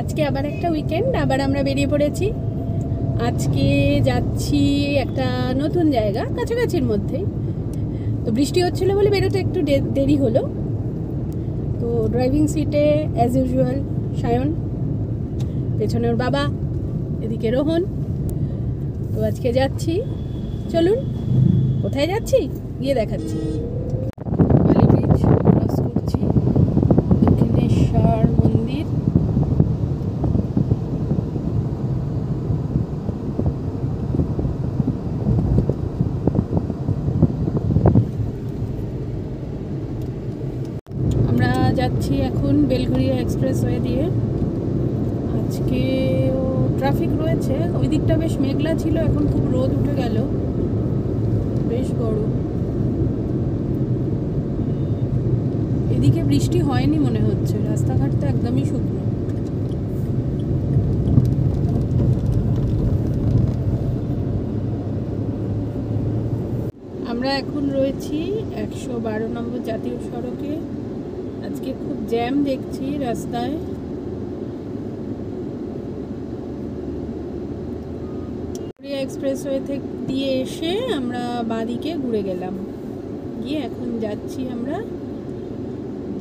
আজকে আবার একটা উইকেন্ড, আবার আমরা বেরিয়ে পড়েছি। আজকে যাচ্ছি একটা নতুন জায়গা, কাছাকাছির মধ্যেই। তো বৃষ্টি হচ্ছিল বলে বেরোতে একটু দেরি হলো। তো ড্রাইভিং সিটে অ্যাজ ইউজুয়াল সায়ন, পেছনে ওর বাবা, এদিকে রোহন। তো আজকে যাচ্ছি, চলুন কোথায় যাচ্ছি গিয়ে দেখাচ্ছি। বালি ব্রিজ ক্রস করছি, দক্ষিণেশ্বর মন্দির। আমরা যাচ্ছি এখন বেলঘরিয়া এক্সপ্রেসওয়ে দিয়ে। আজকে ট্রাফিক রয়েছে, ওই দিকটা বেশ মেঘলা ছিল, এখন খুব রোদ উঠে গেল, বেশ গরম। এদিকে বৃষ্টি হয়নি মনে হচ্ছে, রাস্তাঘাট তো একদমই শুকনো। আমরা এখন রয়েছি 112 নম্বর জাতীয় সড়কে। আজকে খুব জ্যাম দেখছি রাস্তায়। এক্সপ্রেসওয়ে থেকে দিয়ে এসে আমরা বাঁদিকে ঘুরে গেলাম, গিয়ে এখন যাচ্ছি আমরা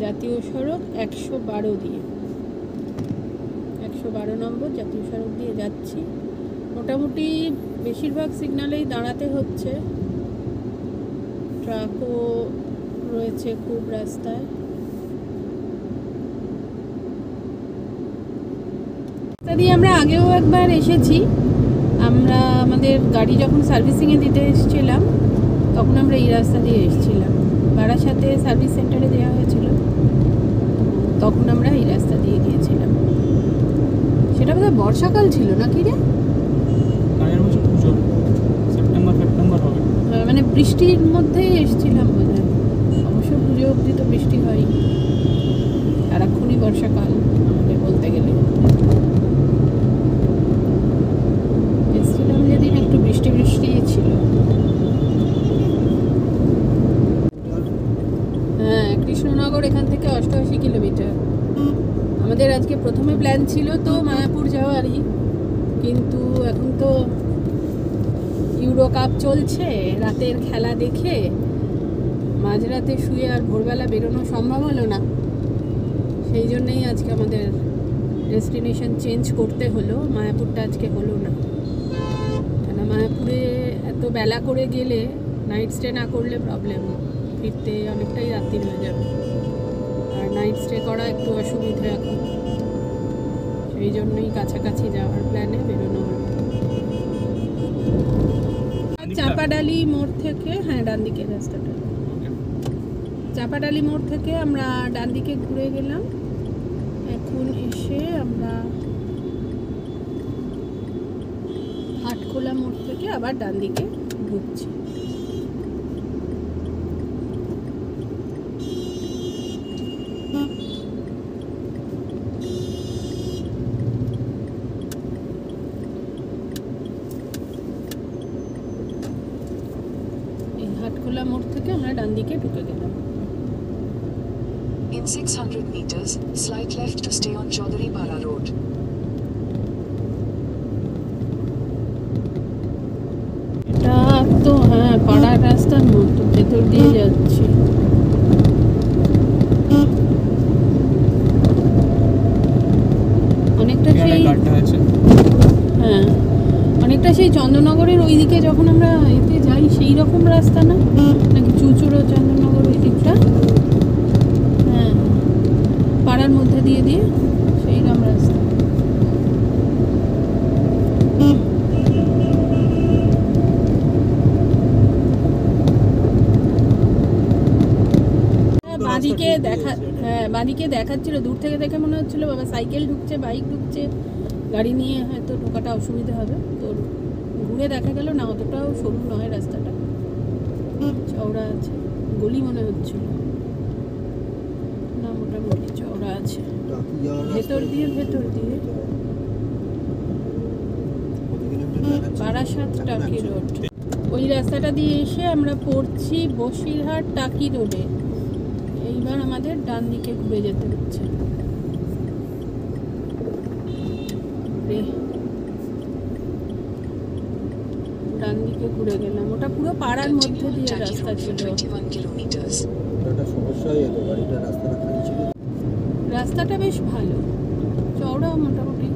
জাতীয় সড়ক 112 দিয়ে, 112 নম্বর জাতীয় সড়ক দিয়ে যাচ্ছি। মোটামুটি বেশিরভাগ সিগন্যালেই দাঁড়াতে হচ্ছে, ট্রাকও রয়েছে খুব রাস্তায়। রাস্তা দিয়ে আমরা আগেও একবার এসেছি। আমরা আমাদের গাড়ি যখন সার্ভিসিংয়ে দিতে এসেছিলাম তখন আমরা এই রাস্তা দিয়ে এসেছিলাম। বারাসাতে সার্ভিস সেন্টারে দেওয়া হয়েছিল, তখন আমরা এই রাস্তা দিয়ে গিয়েছিলাম। সেটা বোধহয় বর্ষাকাল ছিল নাকি রে? মানে বৃষ্টির মধ্যেই এসেছিলাম বোধহয়। অবশ্য পুজো অবধি তো বৃষ্টি হয়, সারাক্ষণই বর্ষাকাল আমাদের বলতে গেলে। এসেছিলাম যেদিন একটু বৃষ্টি ছিল। হ্যাঁ, কৃষ্ণনগর এখান থেকে 88 কিলোমিটার। আমাদের আজকে প্রথমে প্ল্যান ছিল তো মায়াপুর যাওয়ারই, কিন্তু এখন তো ইউরো কাপ চলছে, রাতের খেলা দেখে মাঝরাতে শুয়ে আর ভোরবেলা বেরোনো সম্ভব হলো না। সেই জন্যই আজকে আমাদের ডেস্টিনেশন চেঞ্জ করতে হলো, মায়াপুরটা আজকে হলো না। কেন মায়াপুরে এত বেলা করে গেলে নাইট স্টে না করলে প্রবলেম, ফিরতে অনেকটাই রাত্রি হয়ে যাবে, আর নাইট স্টে করা একটু অসুবিধা এখন। সেই জন্যই কাছাকাছি যাওয়ার প্ল্যানে বেরোনো হলো। চাপাডালি মোড় থেকে, হ্যাঁ ডান দিকে রাস্তাটা, চাপাডালি মোড় থেকে আমরা ডান দিকে ঘুরে গেলাম। এখন এসে আমরা হাটখোলা মোড় থেকে আবার ডান দিকে ঢুকছি। হাটখোলা মোড় থেকে আমরা ডান দিকে ঢুকে গেলাম। In 600 meters, slight left to stay on Chaudhary Bara Road. এটা তো হ্যাঁ পাড়ার রাস্তার মতো, ভেতর দিয়ে যাচ্ছি। অনেকটা সেই, হ্যাঁ অনেকটা সেই চন্দননগরের ওই দিকে যখন আমরা এতে যাই সেই রকম রাস্তা না নাকি? চুচুড়ো চন্দননগর ওই দিকটা, হ্যাঁ পাড়ার মধ্যে দিয়ে দিয়ে সেই রকম রাস্তা। বাঁদিকে বাঁদিকে দেখাচ্ছিল, দূর থেকে দেখে মনে হচ্ছিল বাবা সাইকেল ঢুকছে, বাইক ঢুকছে, গাড়ি নিয়ে হয়তো ঢোকাটা অসুবিধা হবে। তো ঘুরে দেখা গেল না, অতটাও সরু নয় রাস্তাটা, চওড়া আছে। গলি মনে হচ্ছিল না, মোটামুটি চওড়া আছে। ভেতর দিয়ে বারাসাত টাকি রোড, ওই রাস্তাটা দিয়ে এসে আমরা পড়ছি বসিরহাট টাকি রোডে। এইবার আমাদের ডান দিকে ঘুরে যেতে হচ্ছে। থেকে ঘুরে গেলাম। ওটা পুরো পাড়ার মধ্যে Continue on দিয়ে Taki রাস্তা Road for ছিল। 21 kilometers. একটা সমস্যা হয়ে যেত, গাড়িটা রাস্তাটা খালি ছিল। রাস্তাটা বেশ ভালো, চওড়াও মোটামুটি।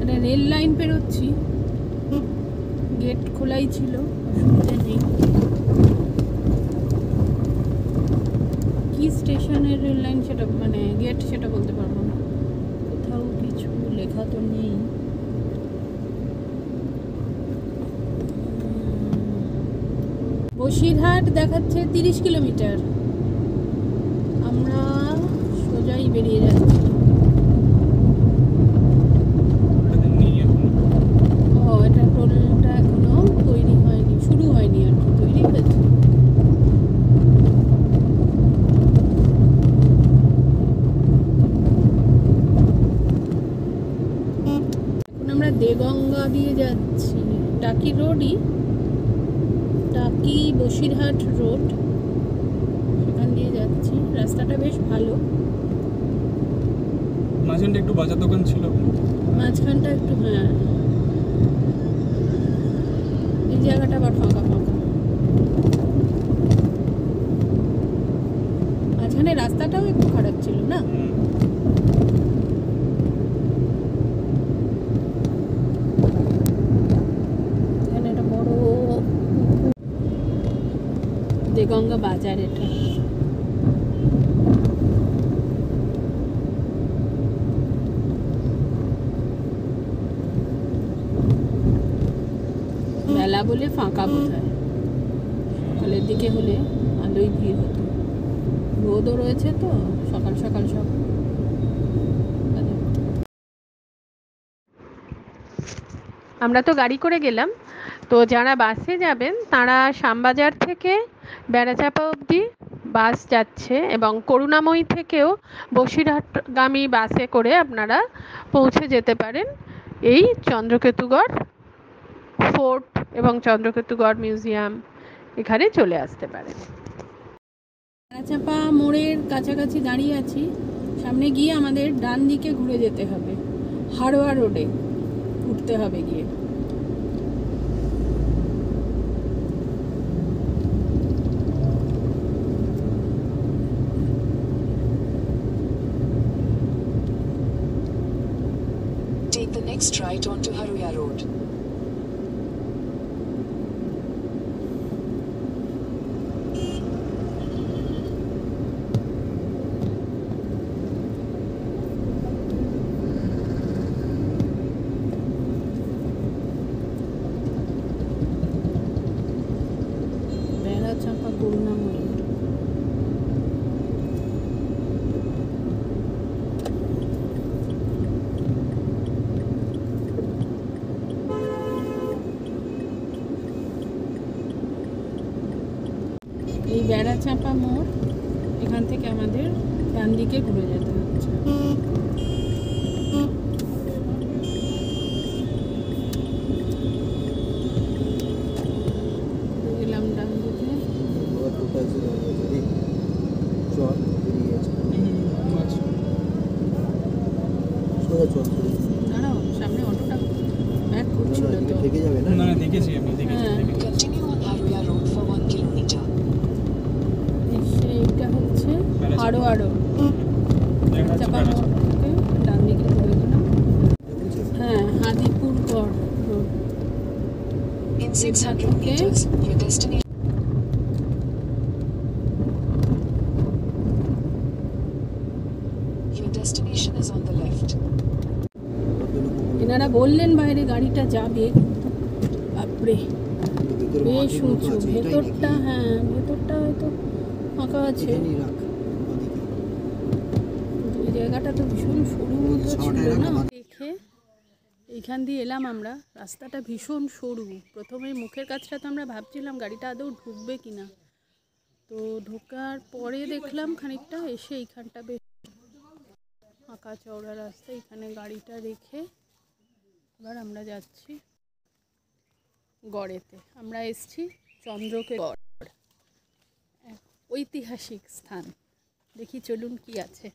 একটা রেল লাইন পেরোচ্ছি, গেট খোলাই ছিল, অসুবিধা নেই। কি স্টেশনের রেল লাইন সেটা মানে গেট সেটা বলতে পারবো না, কোথাও কিছু লেখা তো নেই। বসিরহাট দেখাচ্ছে 30 কিলোমিটার, আমরা সোজাই বেরিয়ে যাচ্ছি। ও এটা টোলটা এখনো তৈরি হয়নি, শুরু হয়নি আর কি, তৈরি হয়েছে। এখন আমরা দেগঙ্গা দিয়ে যাচ্ছি, টাকি রোডই, টাকি বসিরহাট রোড, সেখান দিয়ে যাচ্ছি। রাস্তাটা বেশ ভালো, মাঝখানটা একটু বাজার দোকান ছিল, মাঝখানটা একটু, হ্যাঁ এই জায়গাটা আবার ফাঁকা ফাঁকা। মাঝখানে রাস্তাটাও একটু খারাপ ছিল না। এখানে একটা বড় দেগঙ্গা বাজার, এটা বেলা বলে ফাঁকা বোধ হয়, সকালের দিকে হলে আলোই ভিড় হতো। রোদও রয়েছে তো সকাল সকাল সব। আমরা তো গাড়ি করে গেলাম, তো যারা বাসে যাবেন তারা শ্যামবাজার থেকে বেড়াচাপা অবধি বাস যাচ্ছে, এবং করুণাময়ী থেকেও বসিরহাটগামী বাসে করে আপনারা পৌঁছে যেতে পারেন এই চন্দ্রকেতুগড় ফোর্ট এবং চন্দ্রকেতুগড় মিউজিয়াম, এখানে চলে আসতে পারেন। বেড়াচাপা মোড়ের কাছাকাছি দাঁড়িয়ে আছি, সামনে গিয়ে আমাদের ডান দিকে ঘুরে যেতে হবে, হাড়োয়া রোডে উঠতে হবে গিয়ে। Take the next right onto Haruya Road. Berachampa করুণাময়ী। এই বেড়াচাপা মোড়, এখান থেকে আমাদের ডান দিকে ঘুরে যেতে হচ্ছে। গেলাম ডান দিকে। চল বেরিয়ে গেছে, সোজা চল। দাঁড়াও, সামনে অটোটা ব্যাক করছিল তো। থেকে যাবে না? না না দেখেছি আমি, দেখেছি হ্যাঁ। দেখেছি। Continue on Haruya Road for 1 kilometer. এইটা হচ্ছে হাড়োয়া রোড, বেড়াচাপা মোড় থেকে ডান দিকে ঘুরে গেলাম। হ্যাঁ, হাদিপুর গড় road. In 600 meters, your destination. Your destination is on the left. এনারা বললেন বাইরে গাড়িটা যাবে, কিন্তু বাপরে বেশ উঁচু। ভেতরটা, হ্যাঁ ভেতরটা হয়তো ফাঁকা আছে, এই জায়গাটা তো ভীষণ সরু মতো ছিল না। দেখে এইখান দিয়ে এলাম আমরা, রাস্তাটা ভীষণ সরু। প্রথমে মুখের কাছটা তো আমরা ভাবছিলাম গাড়িটা আদৌ ঢুকবে কিনা, তো ঢোকার পরে দেখলাম খানিকটা এসে এইখানটা বেশ ফাঁকা চওড়া রাস্তা, এখানে গাড়িটা রেখে এবার আমরা যাচ্ছি গড়েতে। আমরা এসছি চন্দ্রকেতুগড়, এক ঐতিহাসিক স্থান। দেখি চলুন কি আছে।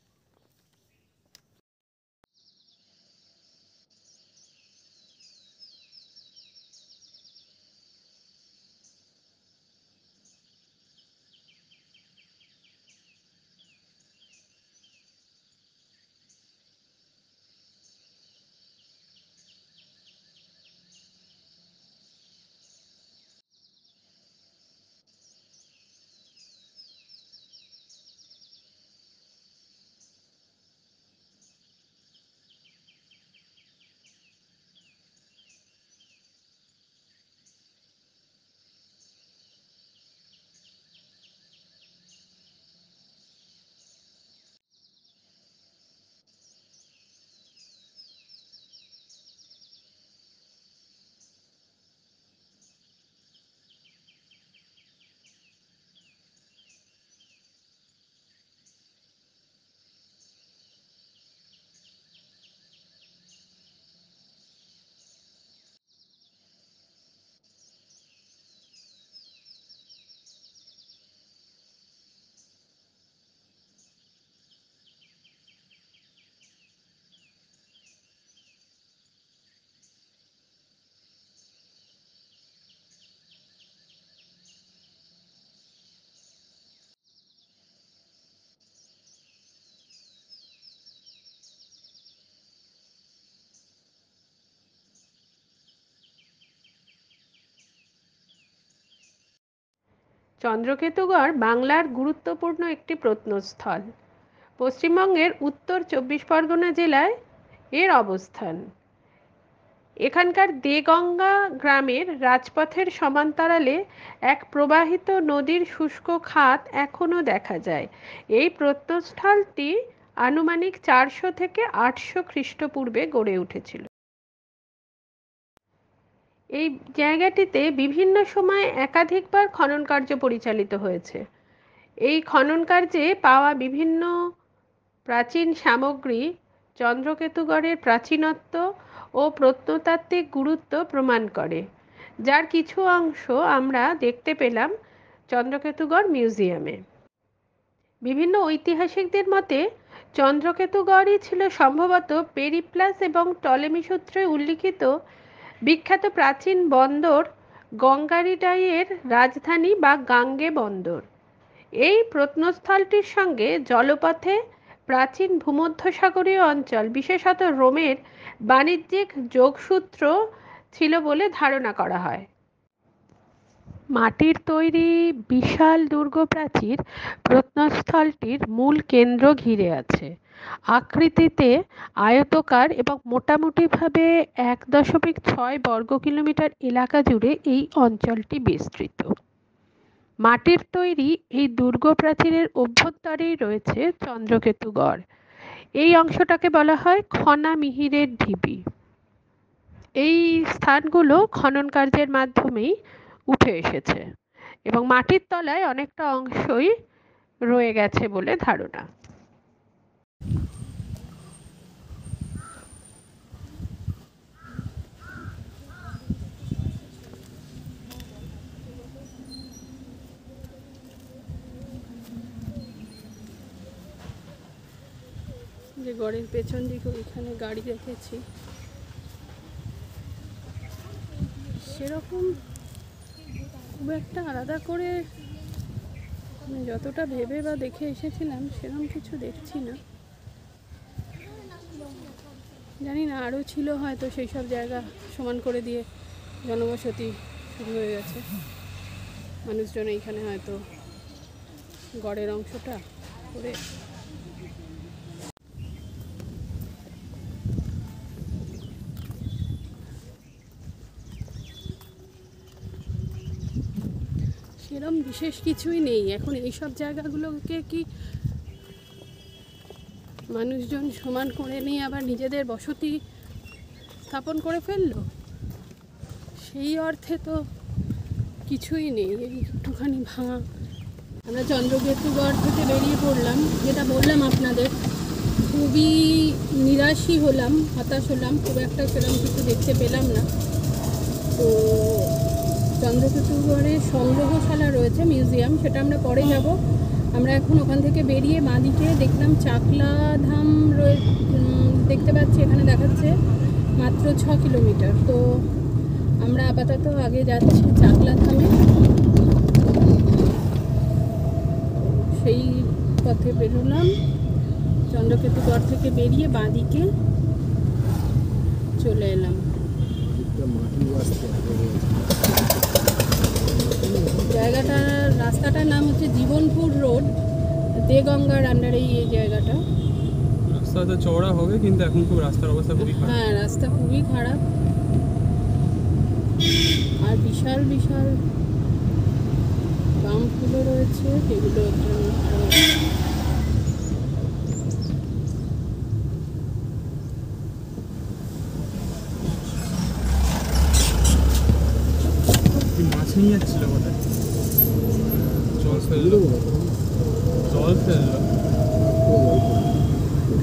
চন্দ্রকেতুগড় বাংলার গুরুত্বপূর্ণ একটি প্রত্নস্থল। পশ্চিমবঙ্গের উত্তর ২৪ পরগনা জেলায় এর অবস্থান। এখানকার দেগঙ্গা গ্রামের রাজপথের সমান্তরালে এক প্রবাহিত নদীর শুষ্ক খাত এখনও দেখা যায়। এই প্রত্নস্থলটি আনুমানিক ৪০০ থেকে ৮০০ খ্রিস্টপূর্বে গড়ে উঠেছিল। এই জায়গাটিতে বিভিন্ন সময়ে একাধিকবার খনন কার্য পরিচালিত হয়েছে। এই খনন কার্যে পাওয়া বিভিন্ন প্রাচীন সামগ্রী চন্দ্রকেতুগড়ের প্রাচীনত্ব ও প্রত্নতাত্ত্বিক গুরুত্ব প্রমাণ করে, যার কিছু অংশ আমরা দেখতে পেলাম চন্দ্রকেতুগড় মিউজিয়ামে। বিভিন্ন ঐতিহাসিকদের মতে চন্দ্রকেতুগড়ই ছিল সম্ভবত পেরিপ্লাস এবং টলেমি সূত্রে উল্লিখিত বিখ্যাত প্রাচীন বন্দর গঙ্গারিডাইয়ের রাজধানী বা গাঙ্গে বন্দর। এই প্রত্নস্থলটির সঙ্গে জলপথে প্রাচীন ভূমধ্যসাগরীয় অঞ্চল, বিশেষত রোমের বাণিজ্যিক যোগসূত্র ছিল বলে ধারণা করা হয়। মাটির তৈরি বিশাল দুর্গ প্রাচীর প্রত্নস্থলটির মূল কেন্দ্র ঘিরে আছে। আকৃতিতে আয়তাকার এবং মোটামুটিভাবে ১.৬ বর্গ কিলোমিটার এলাকা জুড়ে এই অঞ্চলটি বিস্তৃত। মাটির তৈরি এই দুর্গ প্রাচীরের অভ্যন্তরেই রয়েছে চন্দ্রকেতুগড়। এই অংশটাকে বলা হয় খনা মিহিরের ঢিবি। এই স্থানগুলো খনন কার্যের মাধ্যমেই উঠে এসেছে এবং মাটির তলায় অনেকটা অংশই রয়ে গেছে বলে ধারণা। যে গড়ের পেছন দিকে ওইখানে গাড়ি রেখেছি, সেরকম খুব একটা আলাদা করে যতটা ভেবে বা দেখে এসেছিলাম সেরকম কিছু দেখছি না। জানি না আরও ছিল হয়তো, সেই সব জায়গা সমান করে দিয়ে জনবসতি শুরু হয়ে গেছে। মানুষজন এইখানে হয়তো গড়ের অংশটা করে সেরকম বিশেষ কিছুই নেই এখন। এইসব জায়গাগুলোকে কি মানুষজন সমান করে নিয়ে আবার নিজেদের বসতি স্থাপন করে ফেললো? সেই অর্থে তো কিছুই নেই, এই একটুখানি ভাঙা। আমরা চন্দ্রকেতুগড় থেকে বেরিয়ে পড়লাম, যেটা বললাম আপনাদের, খুবই নিরাশই হলাম, হতাশ হলাম। খুব একটা সেরকম কিছু দেখতে পেলাম না। তো চন্দ্রকেতুগড়ে সংগ্রহশালা রয়েছে, মিউজিয়াম, সেটা আমরা পরে যাব। আমরা এখন ওখান থেকে বেরিয়ে বাঁদিকে দেখলাম চাকলা ধাম দেখতে পাচ্ছি, এখানে দেখাচ্ছে মাত্র 6 কিলোমিটার। তো আমরা আপাতত আগে যাচ্ছি চাকলা ধামে। সেই পথে বেরোলাম, চন্দ্রকেতুগড় থেকে বেরিয়ে বাঁদিকে চলে এলাম। জায়গাটার রাস্তাটার নাম হচ্ছে জীবনপুর রোড, দেগঙ্গার আন্ডারেই এই জায়গাটা। রাস্তাটা চওড়া হবে কিন্তু এখন খুব রাস্তার অবস্থা খুবই খারাপ। হ্যাঁ, রাস্তা খুবই খারাপ আর বিশাল বিশাল বাম্পগুলো রয়েছে, যেগুলো মাছ নিয়ে যাচ্ছিল বোধহয়, জল ফেললো।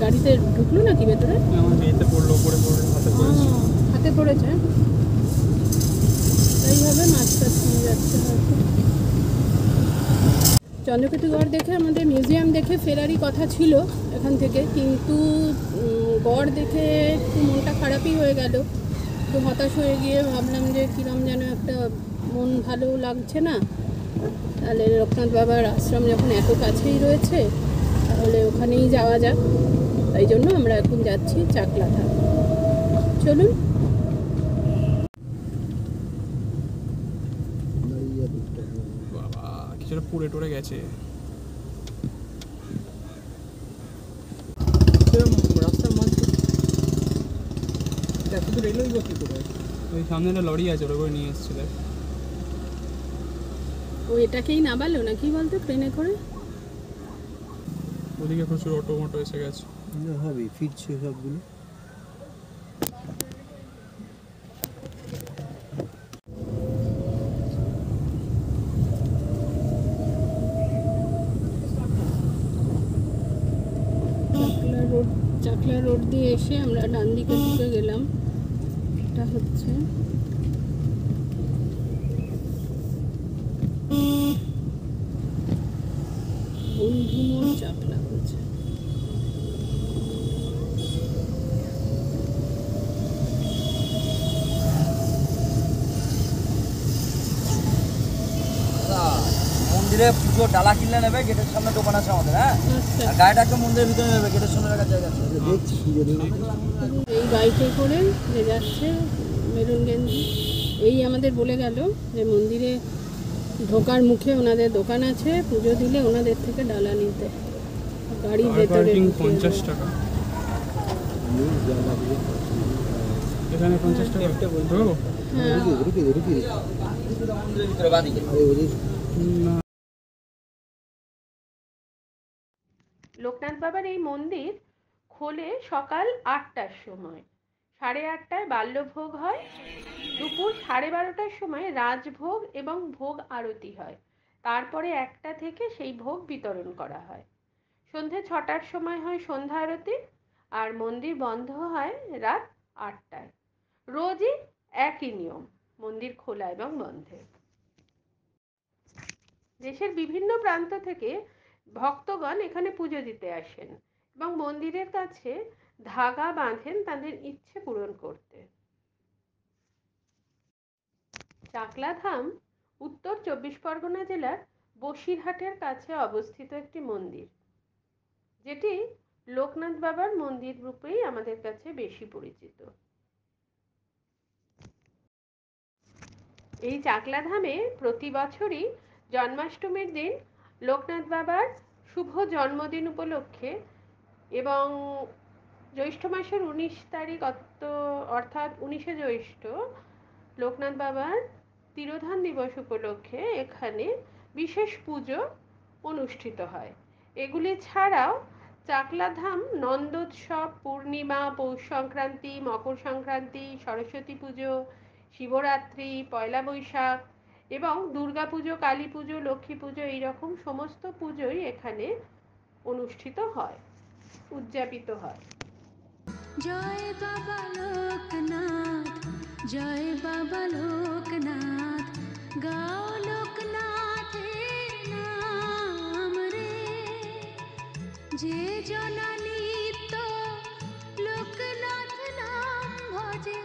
গাড়িতে ঢুকলো নাকি ভেতরে? আমার মেয়েতে পড়লো, উপরে পড়ে হাতে পড়েছে। হাতে পড়েছে, এইভাবে মাছ টাছ নিয়ে যাচ্ছে হয়তো। চন্দ্রকেতুগড় দেখে, আমাদের মিউজিয়াম দেখে ফেরারই কথা ছিল এখান থেকে, কিন্তু গড় দেখে একটু মনটা খারাপই হয়ে গেল। একটু হতাশ হয়ে গিয়ে ভাবলাম যে কিরম যেন একটা মন ভালো লাগছে না। তাহলে লোকনাথ বাবার আশ্রম যখন এত কাছেই রয়েছে, তাহলে ওখানেই যাওয়া যাক। তাই জন্য আমরা এখন যাচ্ছি চাকলা ধাম। চলুন। বাবা, কিছু পুড়ে টুরে গেছে। এরকম রাস্তার মাঝে এত দূর এলোই বা কী করে? ওই সামনে একটা লরি আছে, ওটা করে নিয়ে এসেছিল। ও এটাকেই নামালো নাকি বলতো ট্রেনে করে? ওদিকে প্রচুর অটো মোটো এসে গেছে। হবে ফিরছে সবগুলো। চাকলা রোড দিয়ে এসে আমরা ডান দিকে ঢুকে গেলাম। এটা হচ্ছে বন্ধুমোড় চাকলা হচ্ছে। মন্দিরে পুজো ডালা কিনলে নেবে, গেটের সামনে দোকান আছে আমাদের। হ্যাঁ, আচ্ছা, আর গাড়িটা একদম মন্দিরের ভিতরে নেবে, গেটের সামনে রাখার জায়গা আছে। দেখছি পুজো দিন। এই বাইকে করে যে যাচ্ছে মেরুন গেঞ্জি, এই আমাদের বলে গেল যে মন্দিরে ঢোকার মুখে ওনাদের দোকান আছে, পুজো দিলে ওনাদের থেকে ডালা নিতে। গাড়ির ভেতরে পার্কিং ঢুকে 50 টাকা, এখানে 50 টাকা ঢোকাবো? হ্যাঁ, রুকিয়ে মন্দিরের ভিতরে বাদিকে। না, লোকনাথ বাবার এই মন্দির খোলে সকাল 8টার সময়, 8:30টায় বাল্যভোগ হয়, দুপুর 12:30টার সময় রাজভোগ এবং ভোগ আরতি হয়, তারপরে 1টা থেকে সেই ভোগ বিতরণ করা হয়। সন্ধে 6টার সময় হয় সন্ধ্যা আরতি, আর মন্দির বন্ধ হয় রাত 8টায়। রোজই একই নিয়ম, মন্দির খোলা এবং বন্ধের। দেশের বিভিন্ন প্রান্ত থেকে ভক্তগণ এখানে পুজো দিতে আসেন এবং মন্দিরের কাছে ধাগা বাঁধেন তাদের ইচ্ছে পূরণ করতে। চাকলা ধাম উত্তর 24 পরগনা জেলার বসিরহাটের কাছে অবস্থিত একটি মন্দির, যেটি লোকনাথ বাবার মন্দির রূপেই আমাদের কাছে বেশি পরিচিত। এই চাকলা ধামে প্রতি বছরই জন্মাষ্টমীর দিন লোকনাথ বাবার শুভ জন্মদিন উপলক্ষে এবং জ্যৈষ্ঠ মাসের 19 তারিখ অর্থাৎ 19শে জ্যৈষ্ঠ লোকনাথ বাবার তিরোধান দিবস উপলক্ষে এখানে বিশেষ পুজো অনুষ্ঠিত হয়। এগুলি ছাড়াও চাকলা ধাম নন্দোৎসব, পূর্ণিমা, পৌষ সংক্রান্তি, মকর সংক্রান্তি, সরস্বতী পুজো, শিবরাত্রি, পয়লা বৈশাখ এবং দুর্গা পুজো, কালী পুজো, লক্ষ্মী পুজো এইরকম সমস্ত পুজোই এখানে অনুষ্ঠিত হয়, উদযাপিত হয়। জয় বাবা লোকনাথ, জয় বাবা লোকনাথ, গাও লোকনাথের নাম রে, যে জনা নিত্য লোকনাথ নাম ভজে,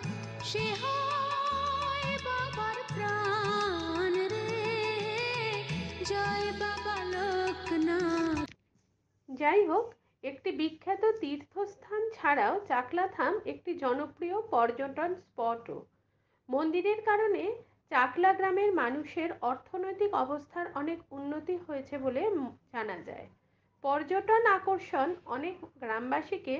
সে হয় বাবার প্রাণ রে, জয় বাবা লোকনাথ। যাই হোক, একটি বিখ্যাত তীর্থস্থান ছাড়াও চাকলা ধাম একটি জনপ্রিয় পর্যটন স্পটও। মন্দিরের কারণে চাকলা গ্রামের মানুষের অর্থনৈতিক অবস্থার অনেক উন্নতি হয়েছে বলে জানা যায়। পর্যটন আকর্ষণ অনেক গ্রামবাসীকে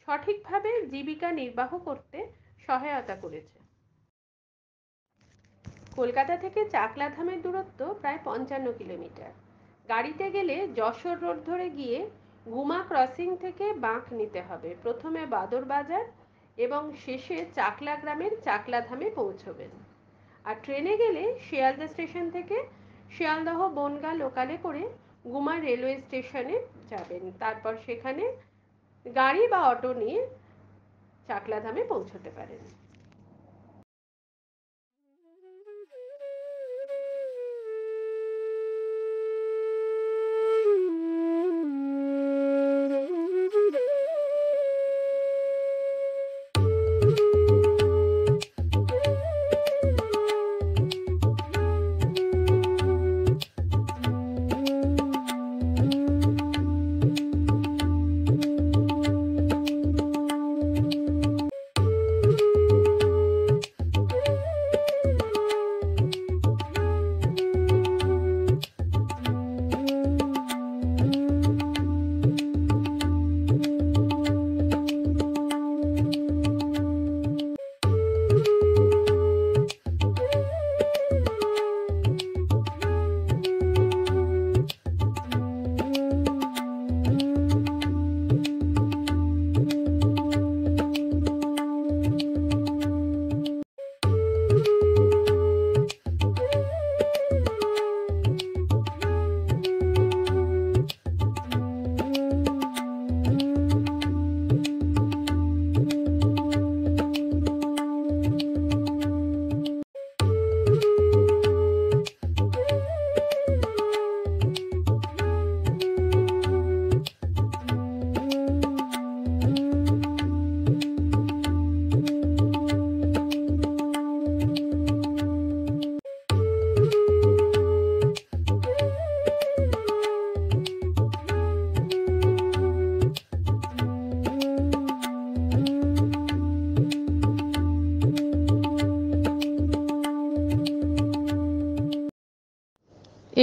সঠিকভাবে জীবিকা নির্বাহ করতে সহায়তা করেছে। কলকাতা থেকে চাকলা ধামের দূরত্ব প্রায় 55 কিলোমিটার। গাড়িতে গেলে যশোর রোড ধরে গিয়ে গুমা ক্রসিং থেকে বাঁক নিতে হবে, প্রথমে বাদর বাজার এবং শেষে চাকলা গ্রামের চাকলা ধামে পৌঁছবেন। আর ট্রেনে গেলে শিয়ালদা স্টেশন থেকে শিয়ালদহ বনগাঁ লোকালে করে গুমা রেলওয়ে স্টেশনে যাবেন, তারপর সেখানে গাড়ি বা অটো নিয়ে চাকলা ধামে পৌঁছতে পারেন।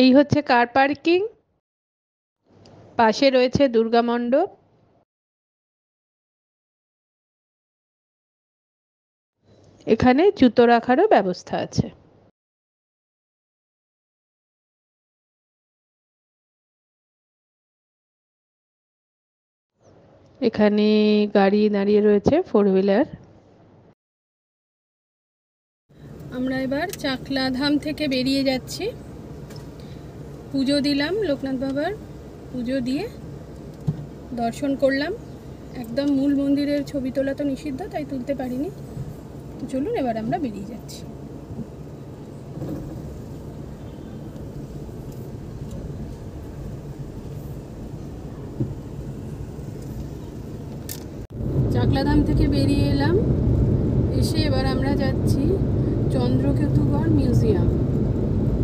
এই হচ্ছে কার পার্কিং, পাশে রয়েছে দুর্গা মণ্ডপ। এখানে জুতো রাখারও ব্যবস্থা আছে। এখানে গাড়ি দাঁড়িয়ে রয়েছে, 4 হুইলার। আমরা এবার চাকলা ধাম থেকে বেরিয়ে যাচ্ছি। পুজো দিলাম লোকনাথ বাবার, পুজো দিয়ে দর্শন করলাম। একদম মূল মন্দিরের ছবি তোলা তো নিষিদ্ধ, তাই তুলতে পারিনি। তো চলুন এবার আমরা বেরিয়ে যাচ্ছি। চাকলাধাম থেকে বেরিয়ে এলাম, এসে এবার আমরা যাচ্ছি চন্দ্রকেতুগড় মিউজিয়াম।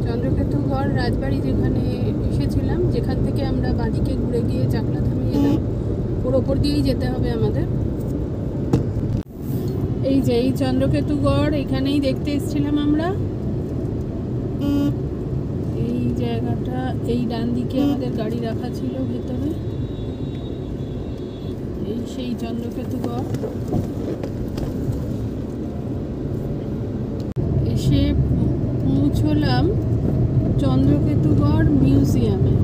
চন্দ্রকেতুগড় রাজবাড়ি যেখানে এসেছিলাম, যেখান থেকে আমরা বাঁদিকে ঘুরে গিয়ে চাকলাধামে এলাম। ওর ওপর দিয়েই যেতে হবে আমাদের। এই যে এই চন্দ্রকেতুগড়, এখানেই দেখতে এসেছিলাম আমরা। এই জায়গাটা, এই ডান দিকে আমাদের গাড়ি রাখা ছিল ভেতরে। এই সেই চন্দ্রকেতুগড়। এসে পৌঁছলাম চন্দ্রকেতুগড় মিউজিয়ামে।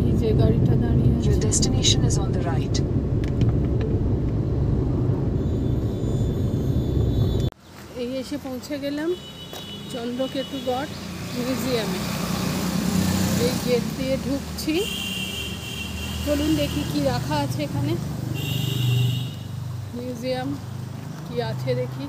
এই যে গাড়িটা দাঁড়িয়ে আছে। Your destination is on the right. এই এসে পৌঁছে গেলাম চন্দ্রকেতুগড় মিউজিয়ামে। এই গেট দিয়ে ঢুকছি। চলুন দেখি কি রাখা আছে এখানে। মিউজিয়াম কি আছে দেখি।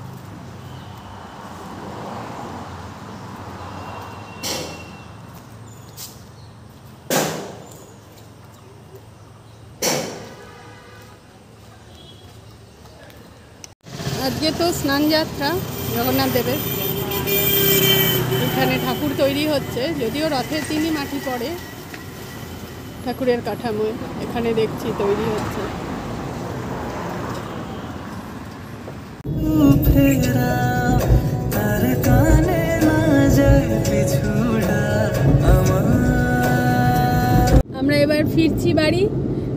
আজকে তো স্নান যাত্রা জগন্নাথ দেবের। এখানে ঠাকুর তৈরি হচ্ছে, যদিও রথের দিনই মাটি পড়ে। ঠাকুরের কাঠামোয় এখানে দেখছি তৈরি হচ্ছে। আমরা এবার ফিরছি বাড়ি,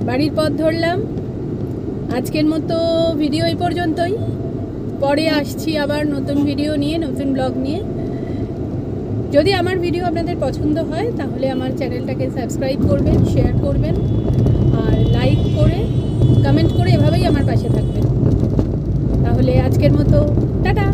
বাড়ির পথ ধরলাম। আজকের মতো ভিডিও এই পর্যন্তই। পরে আসছি আবার নতুন ভিডিও নিয়ে, নতুন ব্লগ নিয়ে। যদি আমার ভিডিও আপনাদের পছন্দ হয় তাহলে আমার চ্যানেলটাকে সাবস্ক্রাইব করবেন, শেয়ার করবেন, আর লাইক করে কমেন্ট করে এভাবেই আমার পাশে থাকবেন। তাহলে আজকের মতো টাটা।